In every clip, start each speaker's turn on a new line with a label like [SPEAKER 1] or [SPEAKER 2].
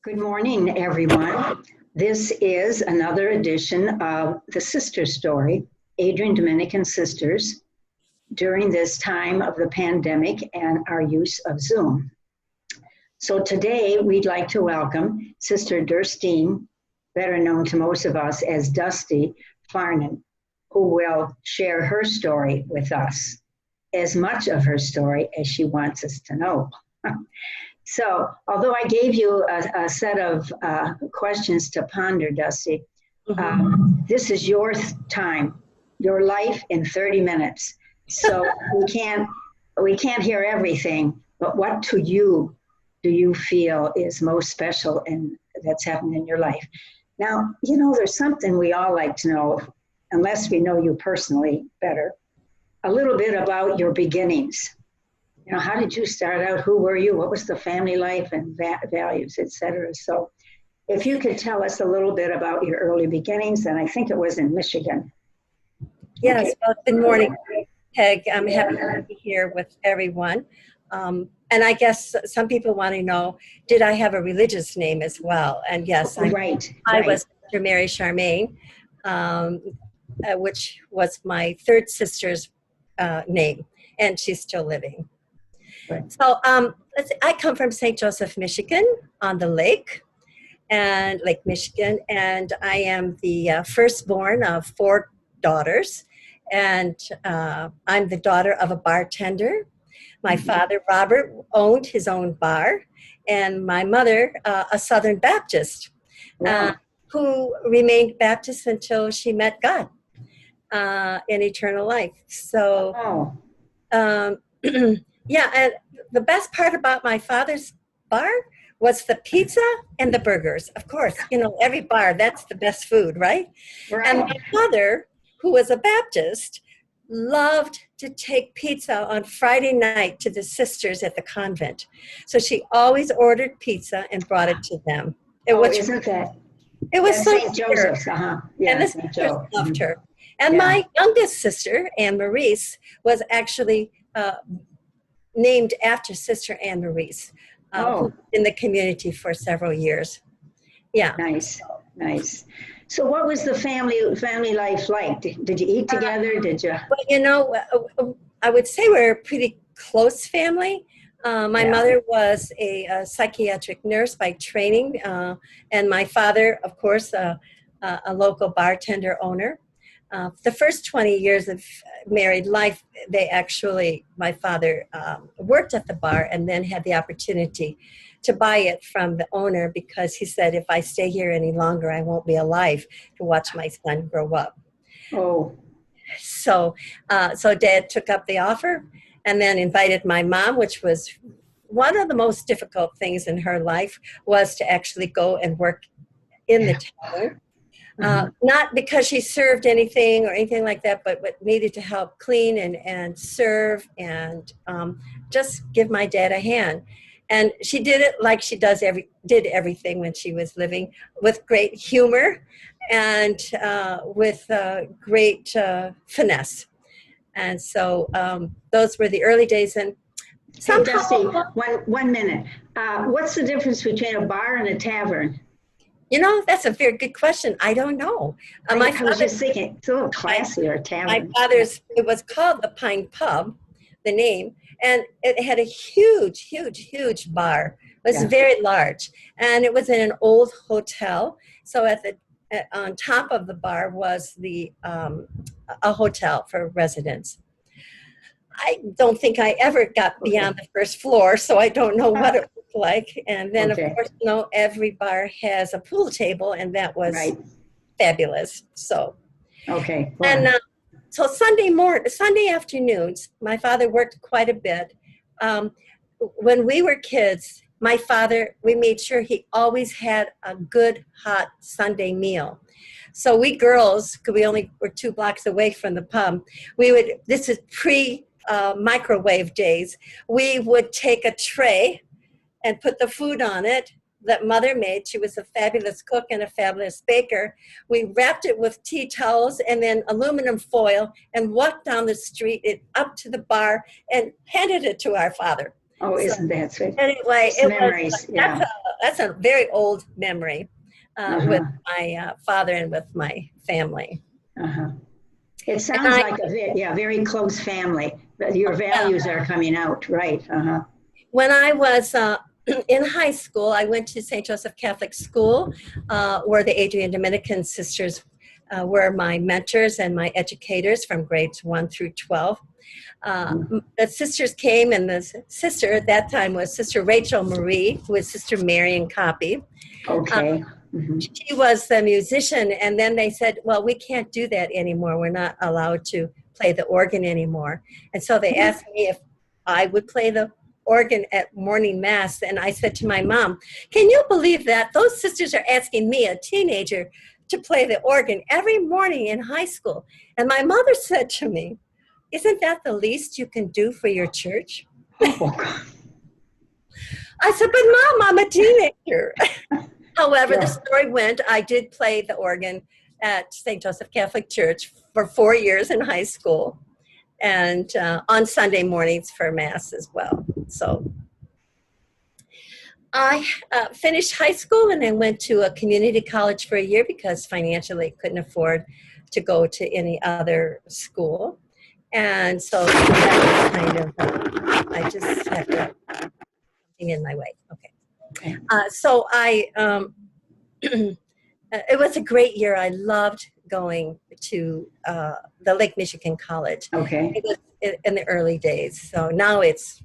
[SPEAKER 1] Good morning, everyone. This is another edition of the Sister Story, Adrian Dominican Sisters, during this time of the pandemic and our use of Zoom. So today we'd like to welcome Sister Durstyne, better known to most of us as Dusty Farnan, who will share her story with us, as much of her story as she wants us to know. So, although I gave you a set of questions to ponder, Dusty, this is your time, your life in 30 minutes. So we can't hear everything, but what to you do you feel is most special and that's happened in your life? Now, you know, there's something we all like to know, unless we know you personally better, a little bit about your beginnings. You know, how did you start out? Who were you? What was the family life and values, etc.? So if you could tell us a little bit about your early beginnings, and I think it was in Michigan.
[SPEAKER 2] Yes,
[SPEAKER 1] Okay.
[SPEAKER 2] well, good morning, Peg. I'm happy to be here with everyone. And I guess some people want to know, did I have a religious name as well? And yes, I was Sister Mary Charmaine, which was my third sister's name, and she's still living.
[SPEAKER 1] Right.
[SPEAKER 2] So I come from St. Joseph, Michigan, on the lake, and Lake Michigan, and I am the firstborn of 4 daughters, and I'm the daughter of a bartender. My father, Robert, owned his own bar, and my mother, a Southern Baptist, who remained Baptist until she met God in eternal life. So, yeah, and the best part about my father's bar was the pizza and the burgers. Of course, you know, every bar, that's the best food, right? And my mother, who was a Baptist, loved to take pizza on Friday night to the sisters at the convent. So she always ordered pizza and brought it to them. It was so
[SPEAKER 1] St. Joseph's,
[SPEAKER 2] Yeah, and the sisters loved her. And my youngest sister, Anne Maurice, was actually named after Sister Anne Maurice, who was in the community for several years. Yeah.
[SPEAKER 1] Nice. So what was the family life like? Did you eat together? Did you?
[SPEAKER 2] Well, you know, I would say we're a pretty close family. My mother was a psychiatric nurse by training, and my father, of course, a local bartender owner. The first 20 years of married life, my father worked at the bar and then had the opportunity to buy it from the owner because he said, if I stay here any longer, I won't be alive to watch my son grow up.
[SPEAKER 1] Oh.
[SPEAKER 2] So Dad took up the offer and then invited my mom, which was one of the most difficult things in her life, was to actually go and work in the town. Not because she served anything or anything like that, but needed to help clean and serve and just give my dad a hand. And she did it like she did everything when she was living, with great humor and with great finesse. And so those were the early days. And
[SPEAKER 1] Hey, Dusty, one minute. What's the difference between a bar and a tavern?
[SPEAKER 2] You know, that's a very good question. I don't know.
[SPEAKER 1] I was just thinking, it's a little classier, tavern.
[SPEAKER 2] My father's, it was called the Pine Pub, the name, and it had a huge bar. It was very large, and it was in an old hotel. So on top of the bar was a hotel for residents. I don't think I ever got beyond the first floor, so I don't know what it looked like. And then, of course, you know, every bar has a pool table, and that was fabulous. So, and so Sunday afternoons, my father worked quite a bit. When we were kids, we made sure he always had a good hot Sunday meal. So we girls, because we only were 2 blocks away from the pub, this is microwave days, we would take a tray and put the food on it that Mother made. She was a fabulous cook and a fabulous baker. We wrapped it with tea towels and then aluminum foil and walked down the street up to the bar and handed it to our father.
[SPEAKER 1] Oh, isn't that sweet?
[SPEAKER 2] Anyway,
[SPEAKER 1] memories,
[SPEAKER 2] that's that's a very old memory with
[SPEAKER 1] Uh-huh.
[SPEAKER 2] my father and with my family.
[SPEAKER 1] Uh-huh. It
[SPEAKER 2] And
[SPEAKER 1] sounds like a very close family. Your values are coming out, right? Uh-huh.
[SPEAKER 2] when I was in high school, I went to St. Joseph Catholic School, where the Adrian Dominican Sisters were my mentors and my educators from grades 1 through 12. The sisters came, and the sister at that time was Sister Rachel Marie, who was Sister Marion Copy.
[SPEAKER 1] Okay. Mm-hmm.
[SPEAKER 2] She was the musician, and then they said, well, we can't do that anymore. We're not allowed to play the organ anymore. And so they asked me if I would play the organ at morning mass, and I said to my mom, can you believe that? Those sisters are asking me, a teenager, to play the organ every morning in high school. And my mother said to me, isn't that the least you can do for your church?
[SPEAKER 1] Oh, God.
[SPEAKER 2] I said, but Mom, I'm a teenager. However,
[SPEAKER 1] Yeah.
[SPEAKER 2] the story went, I did play the organ at St. Joseph Catholic Church for 4 years in high school, and on Sunday mornings for Mass as well. So I finished high school and then went to a community college for a year because financially couldn't afford to go to any other school. And so that was kind of, I just have to, something in my way. Okay. So it was a great year. I loved going to the Lake Michigan College.
[SPEAKER 1] Okay.
[SPEAKER 2] It was in the early days. So now it's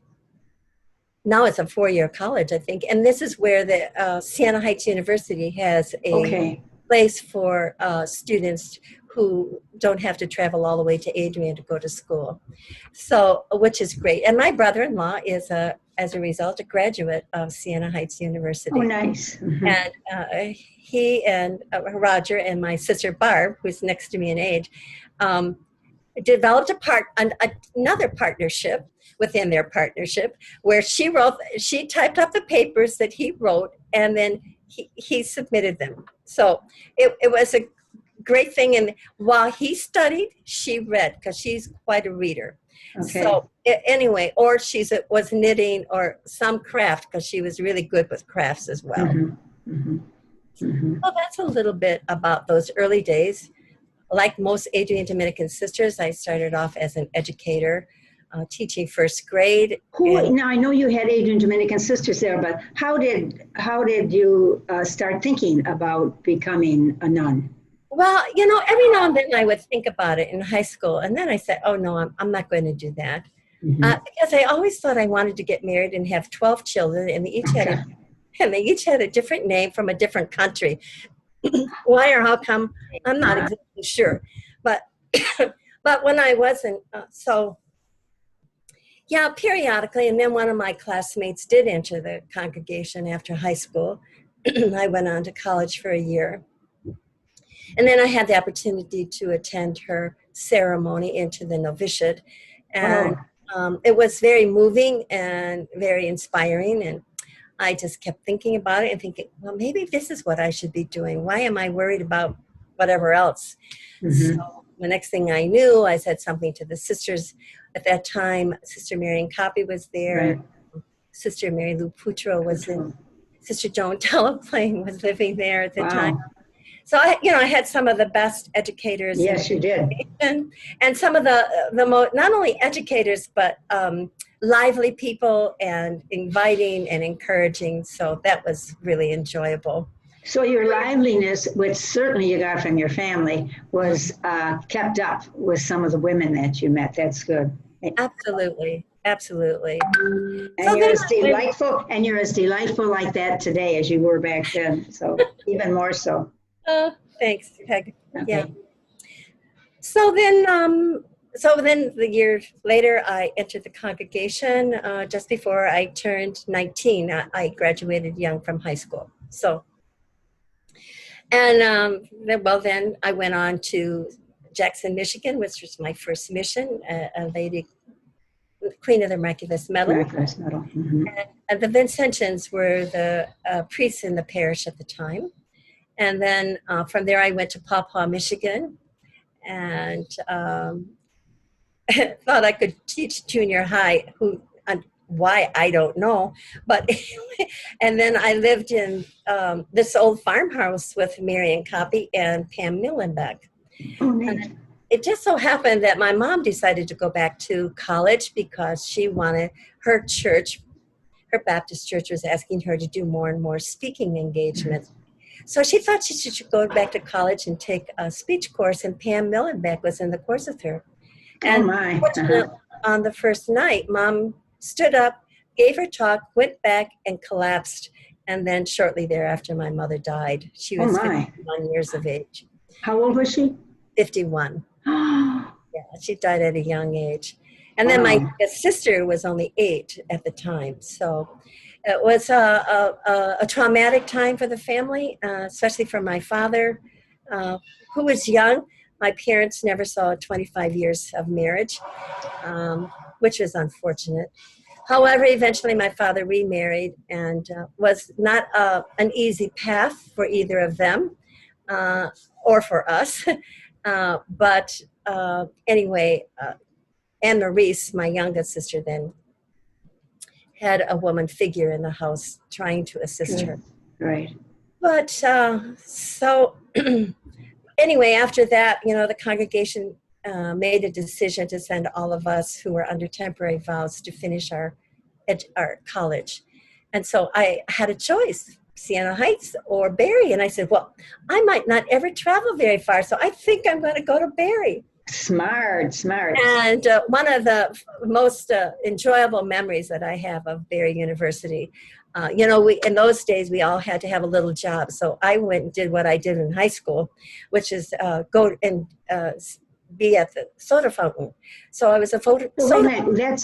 [SPEAKER 2] a 4-year college, I think. And this is where the Siena Heights University has a place for students who don't have to travel all the way to Adrian to go to school. So, which is great. And my brother-in-law is as a result, a graduate of Siena Heights University.
[SPEAKER 1] Oh, nice. Mm-hmm.
[SPEAKER 2] And he and Roger and my sister Barb, who's next to me in age, developed another partnership within their partnership, where she typed up the papers that he wrote, and then he submitted them. So it was a great thing. And while he studied, she read, because she's quite a reader. Okay. So anyway, or was knitting or some craft, because she was really good with crafts as well.
[SPEAKER 1] Mm-hmm. Mm-hmm. Mm-hmm.
[SPEAKER 2] So that's a little bit about those early days. Like most Adrian Dominican Sisters, I started off as an educator, teaching first grade.
[SPEAKER 1] Now, I know you had Adrian Dominican Sisters there, but how did you start thinking about becoming a nun?
[SPEAKER 2] Well, every now and then I would think about it in high school, and then I said, oh, no, I'm not going to do that. Mm-hmm. Because I always thought I wanted to get married and have 12 children, and they each had a different name from a different country. Why or how come, I'm not exactly sure. But when I wasn't, periodically, and then one of my classmates did enter the congregation after high school. I went on to college for a year. And then I had the opportunity to attend her ceremony into the novitiate. And it was very moving and very inspiring. And I just kept thinking about it and thinking, well, maybe this is what I should be doing. Why am I worried about whatever else? Mm-hmm. So the next thing I knew, I said something to the sisters. At that time, Sister Marion Copy was there. Right. Sister Mary Lou Putro was in. Sister Joan Delaplane was living there at the time. So I had some of the best educators.
[SPEAKER 1] Yes, you did.
[SPEAKER 2] And some of the not only educators, but lively people and inviting and encouraging. So that was really enjoyable.
[SPEAKER 1] So your liveliness, which certainly you got from your family, was kept up with some of the women that you met. That's good.
[SPEAKER 2] Absolutely. Absolutely.
[SPEAKER 1] And you're as delightful like that today as you were back then. So even more so.
[SPEAKER 2] Thanks, Peg. Okay. Yeah. So then the year later, I entered the congregation just before I turned 19. I graduated young from high school. So, and then I went on to Jackson, Michigan, which was my first mission. A lady, Queen of the Miraculous Medal.
[SPEAKER 1] Miraculous Medal. Mm-hmm.
[SPEAKER 2] And the Vincentians were the priests in the parish at the time. And then from there, I went to Paw Paw, Michigan, and thought I could teach junior high, why, I don't know. But and then I lived in this old farmhouse with Marion Copy and Pam Millenbeck.
[SPEAKER 1] Oh, neat.
[SPEAKER 2] It just so happened that my mom decided to go back to college because she wanted her church, her Baptist church was asking her to do more and more speaking engagements. So she thought she should go back to college and take a speech course, and Pam Millenbeck was in the course with her. And
[SPEAKER 1] Oh, my.
[SPEAKER 2] on the first night, Mom stood up, gave her talk, went back, and collapsed. And then shortly thereafter, my mother died. She was 51 years of age.
[SPEAKER 1] How old was she?
[SPEAKER 2] 51. Yeah, she died at a young age. And then my sister was only 8 at the time. So it was a traumatic time for the family, especially for my father, who was young. My parents never saw 25 years of marriage, which was unfortunate. However, eventually my father remarried, and was not an easy path for either of them or for us. But anyway, Anne Maurice, my youngest sister, then had a woman figure in the house trying to assist her.
[SPEAKER 1] Right.
[SPEAKER 2] But so anyway, after that, the congregation made a decision to send all of us who were under temporary vows to finish our college. And so I had a choice, Siena Heights or Barry. And I said, well, I might not ever travel very far, so I think I'm going to go to Barry.
[SPEAKER 1] Smart.
[SPEAKER 2] And one of the most enjoyable memories that I have of Barry University, in those days, we all had to have a little job. So I went and did what I did in high school, which is go and be at the soda fountain. So I was a soda.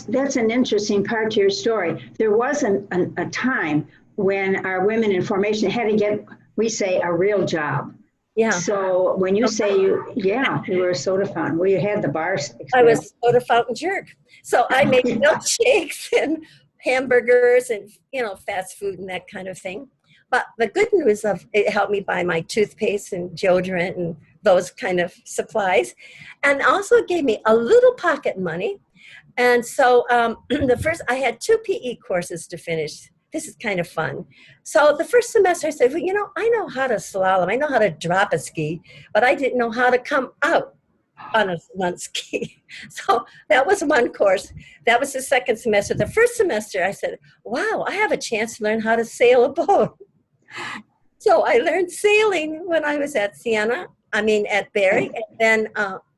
[SPEAKER 1] That's an interesting part to your story. There was a time when our women in formation had to get, we say, a real job.
[SPEAKER 2] Yeah.
[SPEAKER 1] So when you say you were a soda fountain, well, you had the bars.
[SPEAKER 2] I was a soda fountain jerk. So I made milkshakes and hamburgers and, fast food and that kind of thing. But the good news of it helped me buy my toothpaste and deodorant and those kind of supplies. And also it gave me a little pocket money. And so I had 2 PE courses to finish. This is kind of fun. So the first semester I said, well, I know how to slalom. I know how to drop a ski, but I didn't know how to come out on one ski. So that was one course. That was the second semester. The first semester I said, wow, I have a chance to learn how to sail a boat. So I learned sailing when I was at at Barry. And then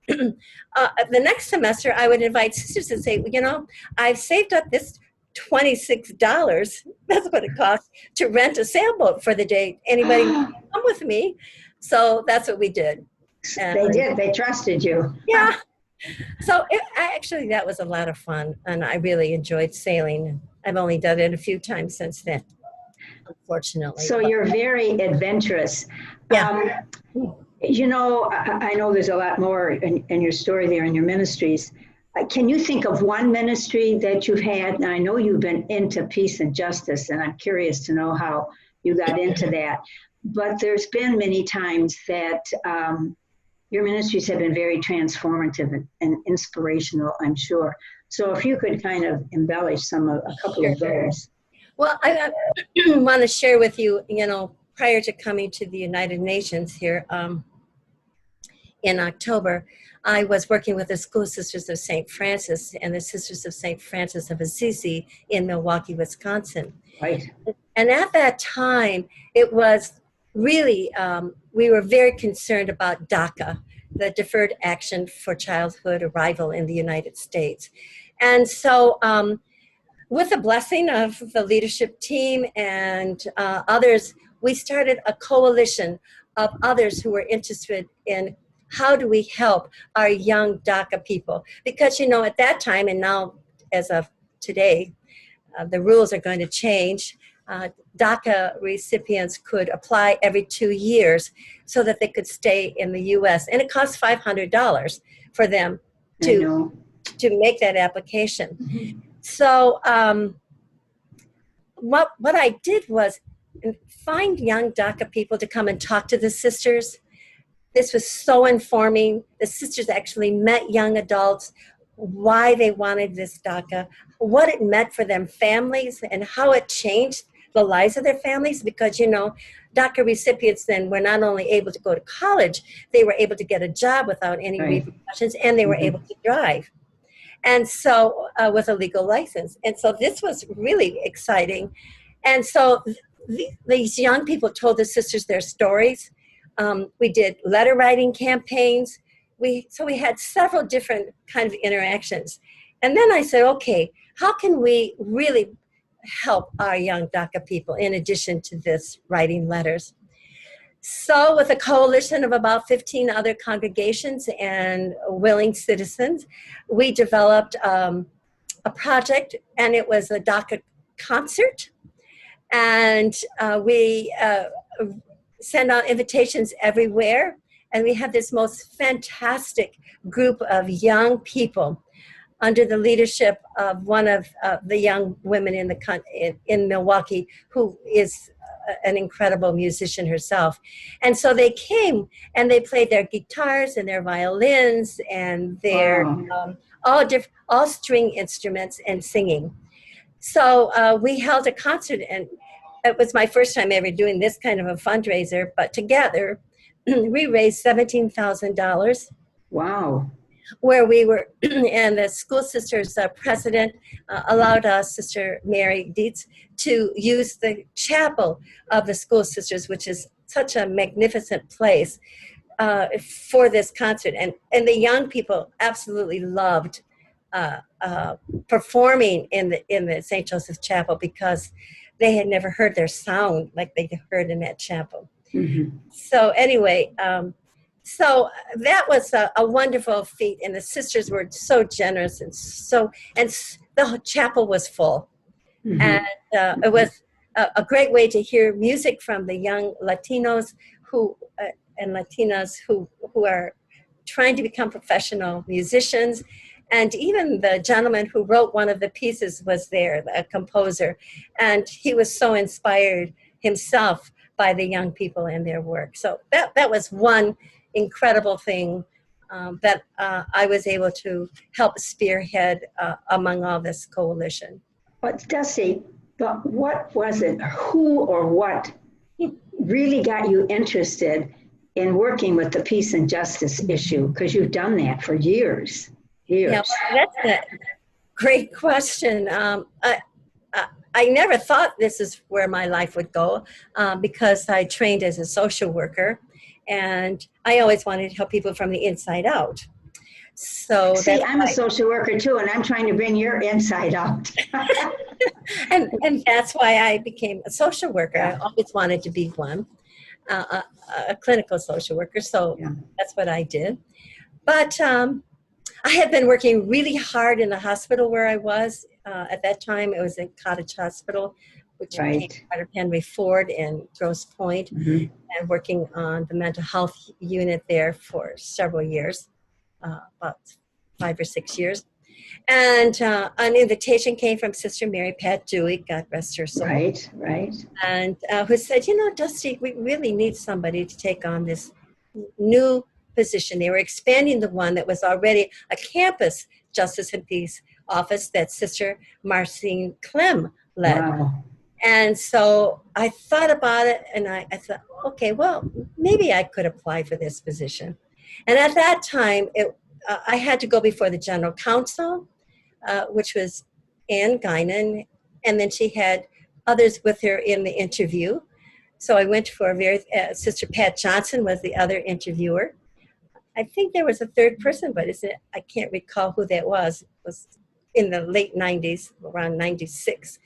[SPEAKER 2] the next semester I would invite sisters and say, I've saved up this $26. That's what it costs to rent a sailboat for the day. Anybody come with me? So that's what we did.
[SPEAKER 1] They did. They trusted you.
[SPEAKER 2] Yeah. So actually, that was a lot of fun, and I really enjoyed sailing. I've only done it a few times since then, unfortunately.
[SPEAKER 1] So you're very adventurous.
[SPEAKER 2] Yeah.
[SPEAKER 1] I know there's a lot more in your story there in your ministries. Can you think of one ministry that you've had? And I know you've been into peace and justice, and I'm curious to know how you got into that. But there's been many times that your ministries have been very transformative and inspirational, I'm sure. So if you could kind of embellish a couple of those.
[SPEAKER 2] Well, I want to share with you, prior to coming to the United Nations here in October, I was working with the School Sisters of St. Francis and the Sisters of St. Francis of Assisi in Milwaukee, Wisconsin.
[SPEAKER 1] Right.
[SPEAKER 2] And at that time, it was really, we were very concerned about DACA, the Deferred Action for Childhood Arrival in the United States. And so with the blessing of the leadership team and others, we started a coalition of others who were interested in how do we help our young DACA people? Because, at that time, and now as of today, the rules are going to change. DACA recipients could apply every 2 years so that they could stay in the U.S. And it costs $500 for them to make that application. Mm-hmm. So what I did was find young DACA people to come and talk to the sisters. This was so informing. The sisters actually met young adults, why they wanted this DACA, what it meant for them families, and how it changed the lives of their families. Because, you know, DACA recipients then were not only able to go to college, they were able to get a job without any
[SPEAKER 1] Right.
[SPEAKER 2] repercussions, and they were able to drive. And so, with a legal license. And so this was really exciting. And so these young people told the sisters their stories. We did letter writing campaigns. So we had several different kind of interactions. And then I said, okay, how can we really help our young DACA people in addition to this writing letters? So with a coalition of about 15 other congregations and willing citizens, we developed a project, and it was a DACA concert. And we send out invitations everywhere. And we have this most fantastic group of young people under the leadership of one of the young women in Milwaukee, who is an incredible musician herself. And so they came and they played their guitars and their violins and their all string instruments and singing. So we held a concert, and it was my first time ever doing this kind of a fundraiser, but together we raised $17,000.
[SPEAKER 1] Wow.
[SPEAKER 2] Where we were, and the school sisters president allowed us, Sister Mary Dietz, to use the chapel of the school sisters, which is such a magnificent place, for this concert. And the young people absolutely loved performing in the St. Joseph Chapel, because they had never heard their sound like they heard in that chapel. Mm-hmm. So anyway, so that was a wonderful feat, and the sisters were so generous, and the chapel was full. Mm-hmm. And it was a great way to hear music from the young Latinos and Latinas who are trying to become professional musicians. And even the gentleman who wrote one of the pieces was there, a composer, and he was so inspired himself by the young people and their work. So that was one incredible thing that I was able to help spearhead among all this coalition.
[SPEAKER 1] But Dusty, what was it, who or what really got you interested in working with the peace and justice issue? Because you've done that for years.
[SPEAKER 2] Yeah, that's a great question. I never thought this is where my life would go, because I trained as a social worker, and I always wanted to help people from the inside out. So
[SPEAKER 1] see, I'm a social worker too, and I'm trying to bring your inside out.
[SPEAKER 2] and that's why I became a social worker. I always wanted to be one, a clinical social worker. So that's what I did. But I had been working really hard in the hospital where I was. At that time, it was in Cottage Hospital, which became part of Henry Ford in Grosse Pointe, and working on the mental health unit there for several years, about 5 or 6 years. And an invitation came from Sister Mary Pat Dewey, God rest her soul.
[SPEAKER 1] Right.
[SPEAKER 2] And who said, you know, Dusty, we really need somebody to take on this new position. They were expanding the one that was already a campus justice and peace office that Sister Marcine Clem led. Wow. And so I thought about it, and I thought, okay, well, maybe I could apply for this position. And at that time, I had to go before the general counsel, which was Ann Guinan, and then she had others with her in the interview. So I went for Sister Pat Johnson was the other interviewer. I think there was a third person, but I can't recall who that was. It was in the late 90s, around 96.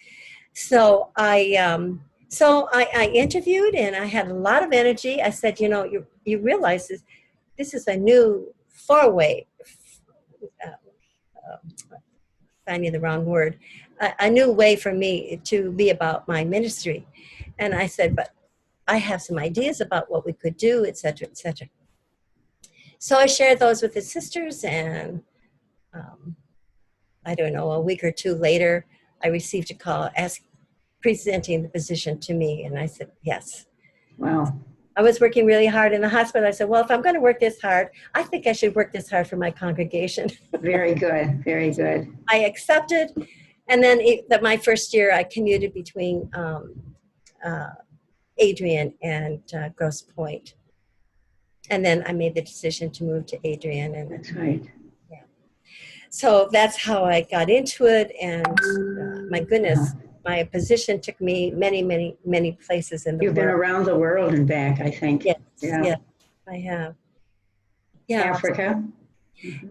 [SPEAKER 2] So I interviewed, and I had a lot of energy. I said, you know, you realize this is a new four-way, finding the wrong word, a new way for me to be about my ministry. And I said, but I have some ideas about what we could do, et cetera, et cetera. So I shared those with the sisters, and I don't know, a week or two later, I received a call presenting the position to me, and I said, yes.
[SPEAKER 1] Wow.
[SPEAKER 2] I was working really hard in the hospital. I said, well, if I'm going to work this hard, I think I should work this hard for my congregation.
[SPEAKER 1] Very good. Very good.
[SPEAKER 2] I accepted. And then my first year, I commuted between Adrian and Grosse Pointe. And then I made the decision to move to Adrian. And
[SPEAKER 1] that's right.
[SPEAKER 2] Yeah. So that's how I got into it. And my goodness, my position took me many, many, many places in the world.
[SPEAKER 1] You've been around the world and back, I think.
[SPEAKER 2] Yes, yes, I have. Yeah.
[SPEAKER 1] Africa?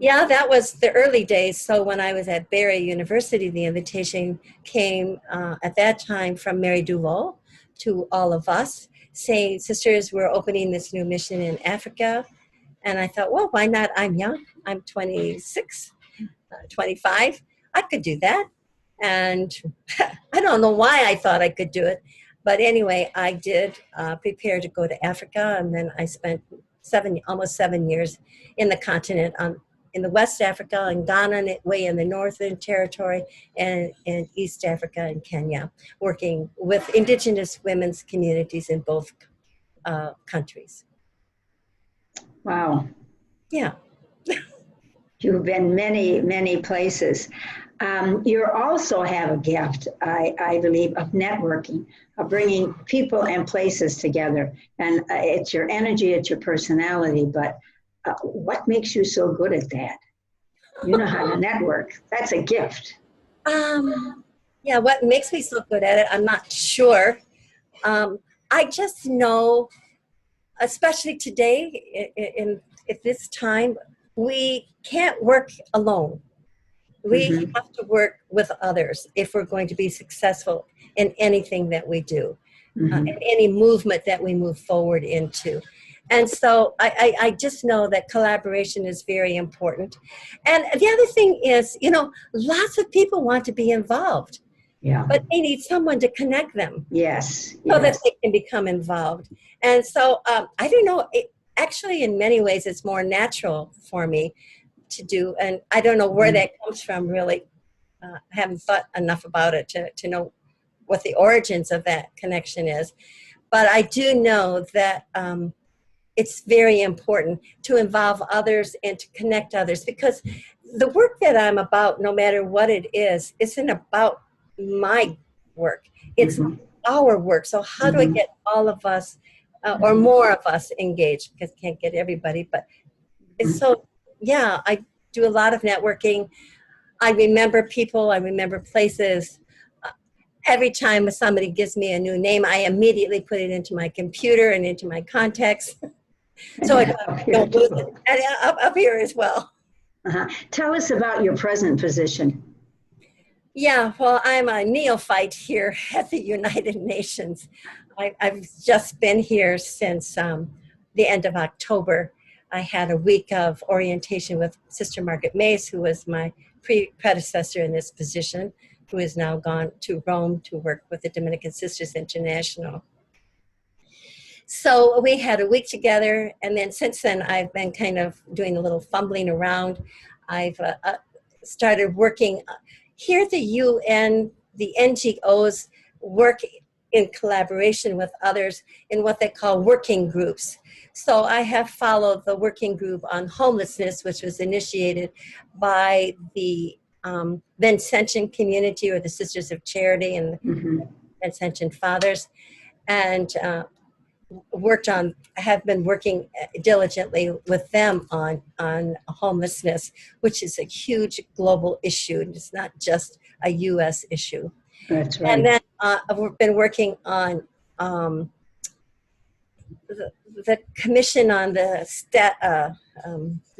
[SPEAKER 2] Yeah, that was the early days. So when I was at Barry University, the invitation came at that time from Mary Duval to all of us, saying, sisters, we're opening this new mission in Africa. And I thought, well, why not? I'm young. I'm 26, 25. I could do that. And I don't know why I thought I could do it. But anyway, I did prepare to go to Africa. And then I spent almost 7 years in the continent, in the West Africa, in Ghana, way in the Northern Territory, and in East Africa and Kenya, working with indigenous women's communities in both countries.
[SPEAKER 1] Wow.
[SPEAKER 2] Yeah.
[SPEAKER 1] You've been many, many places. You also have a gift, I believe, of networking, of bringing people and places together. And it's your energy, it's your personality, but what makes you so good at that? You know how to network. That's a gift.
[SPEAKER 2] Yeah, what makes me so good at it, I'm not sure. I just know, especially today, at this time, we can't work alone. We have to work with others if we're going to be successful in anything that we do, in any movement that we move forward into. And so I just know that collaboration is very important. And the other thing is, lots of people want to be involved, but they need someone to connect them.
[SPEAKER 1] Yes.
[SPEAKER 2] So that they can become involved. And so I don't know, actually in many ways it's more natural for me to do. And I don't know where that comes from, really. I haven't thought enough about it to know what the origins of that connection is. But I do know that it's very important to involve others and to connect others, because the work that I'm about, no matter what it is, isn't about my work. It's our work. So how do I get all of us or more of us engaged? Because I can't get everybody, but it's so, yeah, I do a lot of networking. I remember people, I remember places. Every time somebody gives me a new name, I immediately put it into my computer and into my contacts. So I don't lose it. And up here as well.
[SPEAKER 1] Tell us about your present position.
[SPEAKER 2] Yeah, well, I'm a neophyte here at the United Nations. I've just been here since the end of October. I had a week of orientation with Sister Margaret Mays, who was my predecessor in this position, who has now gone to Rome to work with the Dominican Sisters International. So we had a week together, and then since then I've been kind of doing a little fumbling around. I've started working here at the UN. The NGOs work in collaboration with others in what they call working groups. So I have followed the working group on homelessness, which was initiated by the Vincentian community, or the Sisters of Charity and the Vincentian Fathers, and have been working diligently with them on homelessness, which is a huge global issue. It's not just a U.S. issue.
[SPEAKER 1] That's right.
[SPEAKER 2] And then we've been working on the Commission on the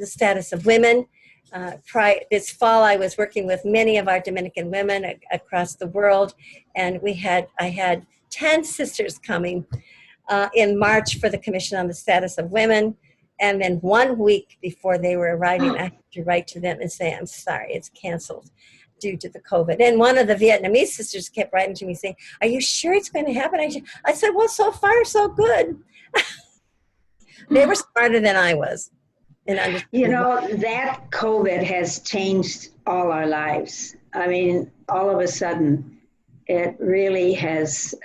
[SPEAKER 2] Status of Women. This fall, I was working with many of our Dominican women across the world, and I had 10 sisters coming in March for the Commission on the Status of Women. And then 1 week before they were arriving, I had to write to them and say, I'm sorry, it's canceled due to the COVID. And one of the Vietnamese sisters kept writing to me saying, are you sure it's going to happen? I said, well, so far, so good. They were smarter than I was. That COVID has changed all our lives. I mean, all of a sudden, it really has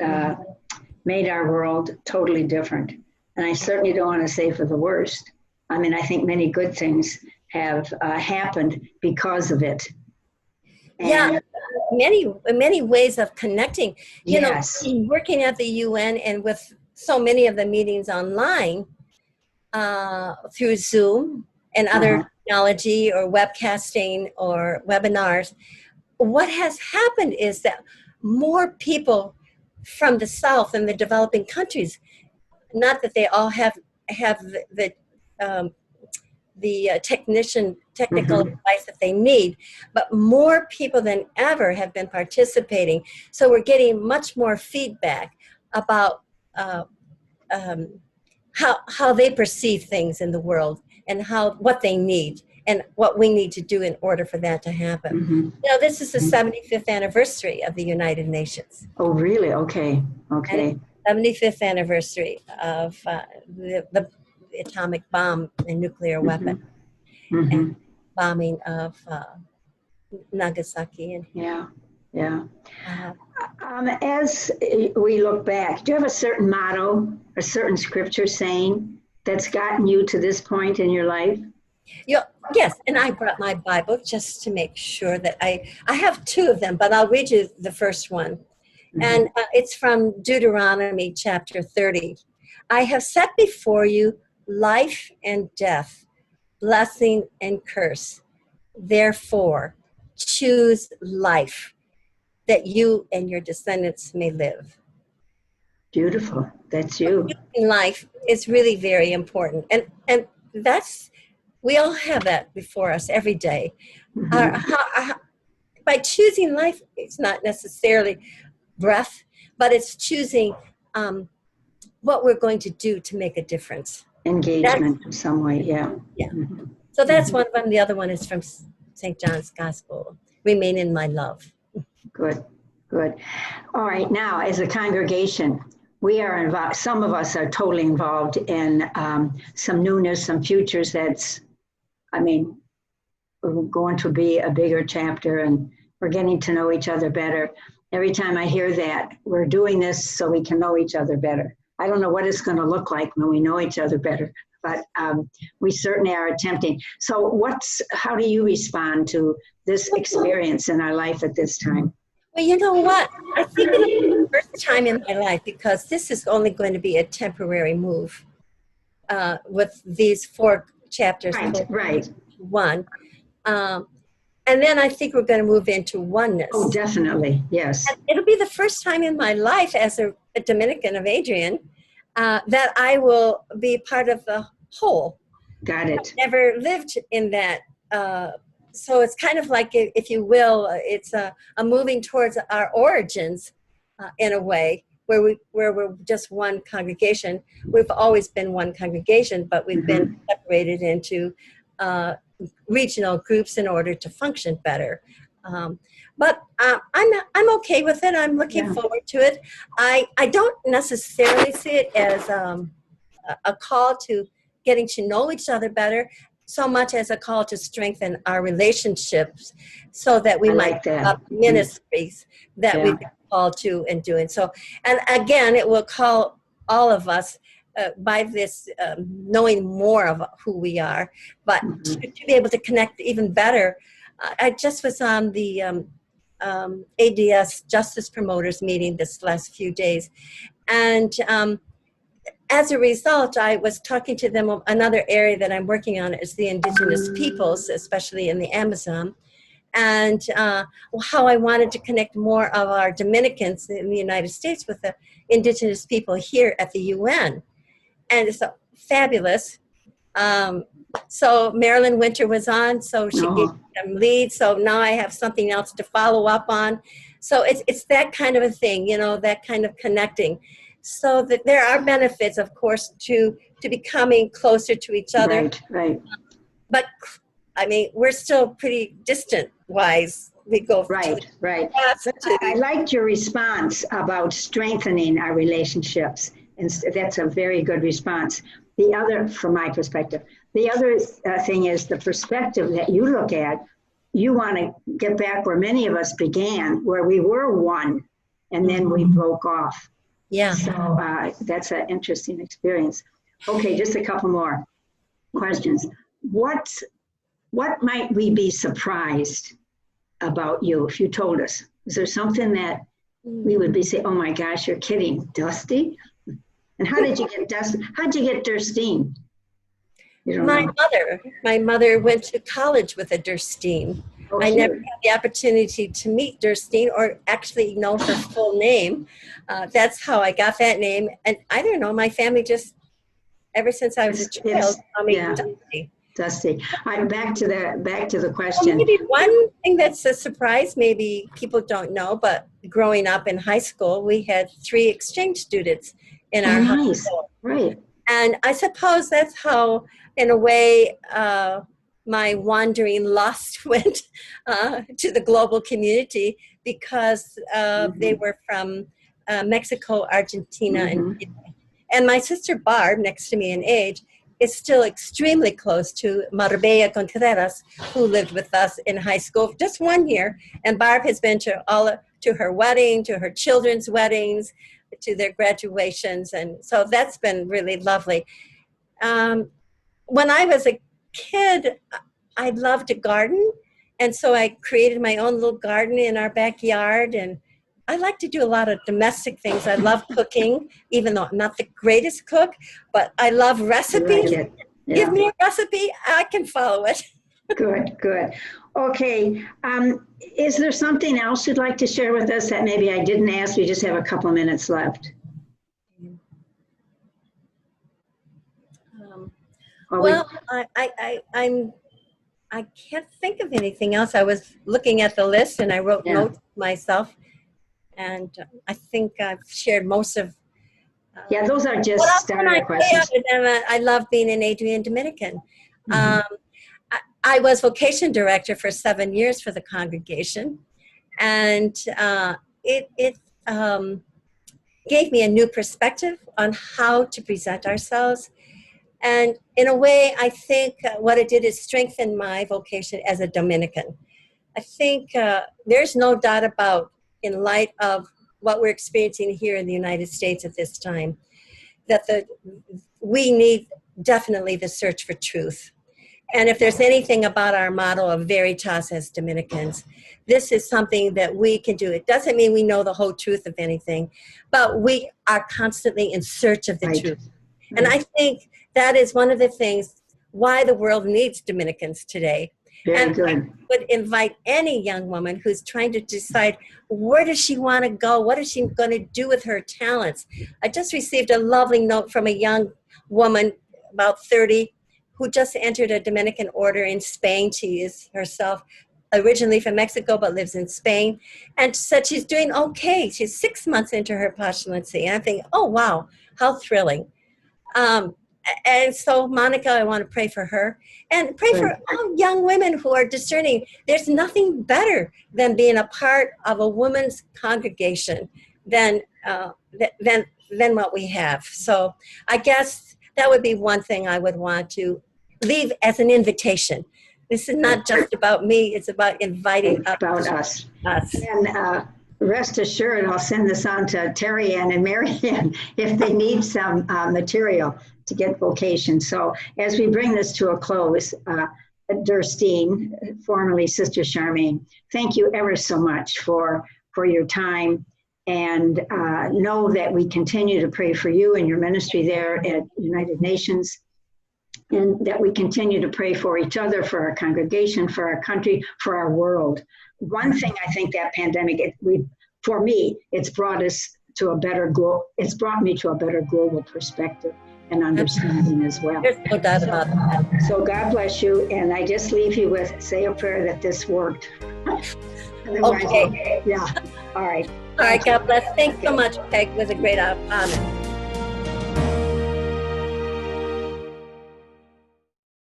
[SPEAKER 2] made our world totally different.
[SPEAKER 1] And I certainly don't want to say for the worst. I mean, I think many good things have happened because of it. And
[SPEAKER 2] yeah, many ways of connecting. You
[SPEAKER 1] yes.
[SPEAKER 2] know, working at the UN and with so many of the meetings online through Zoom and other technology or webcasting or webinars, what has happened is that more people from the South and the developing countries, not that they all have the technical advice that they need, but more people than ever have been participating. So we're getting much more feedback about how they perceive things in the world and what they need and what we need to do in order for that to happen. You know, this is the 75th anniversary of the United Nations.
[SPEAKER 1] Oh, really? Okay.
[SPEAKER 2] And 75th anniversary of the atomic bomb and nuclear weapon and bombing of Nagasaki. And
[SPEAKER 1] as we look back, do you have a certain motto, a certain scripture saying that's gotten you to this point in your life?
[SPEAKER 2] Yes, and I brought my Bible just to make sure that I have two of them, but I'll read you the first one. And it's from Deuteronomy chapter 30. I have set before you life and death, blessing and curse. Therefore, choose life, that you and your descendants may live.
[SPEAKER 1] Beautiful. That's you.
[SPEAKER 2] Choosing life is really very important. And that's, we all have that before us every day. By choosing life, it's not necessarily breath, but it's choosing what we're going to do to make a difference.
[SPEAKER 1] Engagement in some way, yeah.
[SPEAKER 2] So that's one of them. The other one is from St. John's Gospel, remain in my love. Good.
[SPEAKER 1] All right, now as a congregation, we are involved, some of us are totally involved in some newness, some futures that's, I mean, going to be a bigger chapter, and we're getting to know each other better. Every time I hear that, we're doing this so we can know each other better. I don't know what it's going to look like when we know each other better, but we certainly are attempting. So how do you respond to this experience in our life at this time?
[SPEAKER 2] Well, you know what? I think it'll be the first time in my life, because this is only going to be a temporary move with these 4 chapters.
[SPEAKER 1] Right.
[SPEAKER 2] One. And then I think we're going to move into oneness.
[SPEAKER 1] Oh, definitely, yes.
[SPEAKER 2] And it'll be the first time in my life as a Dominican of Adrian that I will be part of the whole.
[SPEAKER 1] Got it.
[SPEAKER 2] I've never lived in that. So it's kind of like, if you will, it's a moving towards our origins in a way, where we're just one congregation. We've always been one congregation, but we've been separated into regional groups in order to function better. But I'm okay with it. I'm looking forward to it. I don't necessarily see it as a call to getting to know each other better, so much as a call to strengthen our relationships, so that we might have ministries that we can call to and do. And so, and again, it will call all of us by this knowing more of who we are, but to be able to connect even better. I just was on the ADS Justice Promoters meeting this last few days, and as a result, I was talking to them. Another area that I'm working on is the indigenous peoples, especially in the Amazon, and how I wanted to connect more of our Dominicans in the United States with the indigenous people here at the UN. And it's fabulous. So Marilyn Winter was on, so she gave them leads. So now I have something else to follow up on. So it's that kind of a thing, you know, that kind of connecting. So that there are benefits, of course, to becoming closer to each other.
[SPEAKER 1] Right.
[SPEAKER 2] But I mean, we're still pretty distant wise. We go
[SPEAKER 1] right. I liked your response about strengthening our relationships, and that's a very good response. The other, from my perspective, the other thing is the perspective that you look at. You want to get back where many of us began, where we were one, and then we broke off.
[SPEAKER 2] Yeah.
[SPEAKER 1] So that's an interesting experience. Okay, just a couple more questions. What might we be surprised about you if you told us? Is there something that we would be saying, oh my gosh, you're kidding, Dusty? And how did you get Dusty? How'd you get Durstyne?
[SPEAKER 2] My mother went to college with a Durstyne.
[SPEAKER 1] Oh,
[SPEAKER 2] I
[SPEAKER 1] cute.
[SPEAKER 2] never had the opportunity to meet Durstyne or actually know her full name. That's how I got that name. And I don't know, my family just, ever since I was a child, called me Dusty.
[SPEAKER 1] Dusty. All right, back to the question.
[SPEAKER 2] Well, maybe one thing that's a surprise, maybe people don't know, but growing up in high school, we had 3 exchange students in our high school.
[SPEAKER 1] Right.
[SPEAKER 2] And I suppose that's how, in a way, my wandering lust went to the global community, because they were from Mexico, Argentina, and Chile. And my sister Barb, next to me in age, is still extremely close to Marbella Contreras, who lived with us in high school just 1 year. And Barb has been to her wedding, to her children's weddings, to their graduations. And so that's been really lovely. When I was a kid, I loved to garden. And so I created my own little garden in our backyard. And I like to do a lot of domestic things. I love cooking, even though I'm not the greatest cook, but I love recipes.
[SPEAKER 1] Like yeah.
[SPEAKER 2] Give me a recipe, I can follow it.
[SPEAKER 1] Good. Okay, is there something else you'd like to share with us that maybe I didn't ask? We just have a couple of minutes left.
[SPEAKER 2] Well, I can't think of anything else. I was looking at the list and I wrote notes myself. And I think I've shared most of.
[SPEAKER 1] Those are just standard questions.
[SPEAKER 2] I love being an Adrian Dominican. I was vocation director for 7 years for the congregation, and it gave me a new perspective on how to present ourselves. And in a way, I think what it did is strengthen my vocation as a Dominican. I think there's no doubt about, in light of what we're experiencing here in the United States at this time, that we need definitely the search for truth. And if there's anything about our model of veritas as Dominicans, this is something that we can do. It doesn't mean we know the whole truth of anything, but we are constantly in search of the truth. And I think that is one of the things why the world needs Dominicans today. Very good. I would invite any young woman who's trying to decide, where does she want to go? What is she going to do with her talents? I just received a lovely note from a young woman, about 30, who just entered a Dominican order in Spain. She is herself originally from Mexico, but lives in Spain, and said she's doing okay. She's 6 months into her postulancy. And I'm thinking, oh, wow, how thrilling. And so, Monica, I want to pray for her and pray for all young women who are discerning. There's nothing better than being a part of a women's congregation than what we have. So I guess that would be one thing I would want to leave as an invitation. This is not just about me. It's about inviting us.
[SPEAKER 1] And rest assured, I'll send this on to Terry Ann and Mary Ann if they need some material to get vocation. So as we bring this to a close, Durstyne, formerly Sister Charmaine, thank you ever so much for your time, and know that we continue to pray for you and your ministry there at United Nations, and that we continue to pray for each other, for our congregation, for our country, for our world. One thing I think that pandemic, for me, it's brought us to a better it's brought me to a better global perspective and understanding as well.
[SPEAKER 2] There's no doubt about that.
[SPEAKER 1] So God bless you, and I just leave you with, say a prayer that this worked.
[SPEAKER 2] Okay.
[SPEAKER 1] Yeah. All right.
[SPEAKER 2] All right, God bless. Thanks so much, Peg. It was a great honor.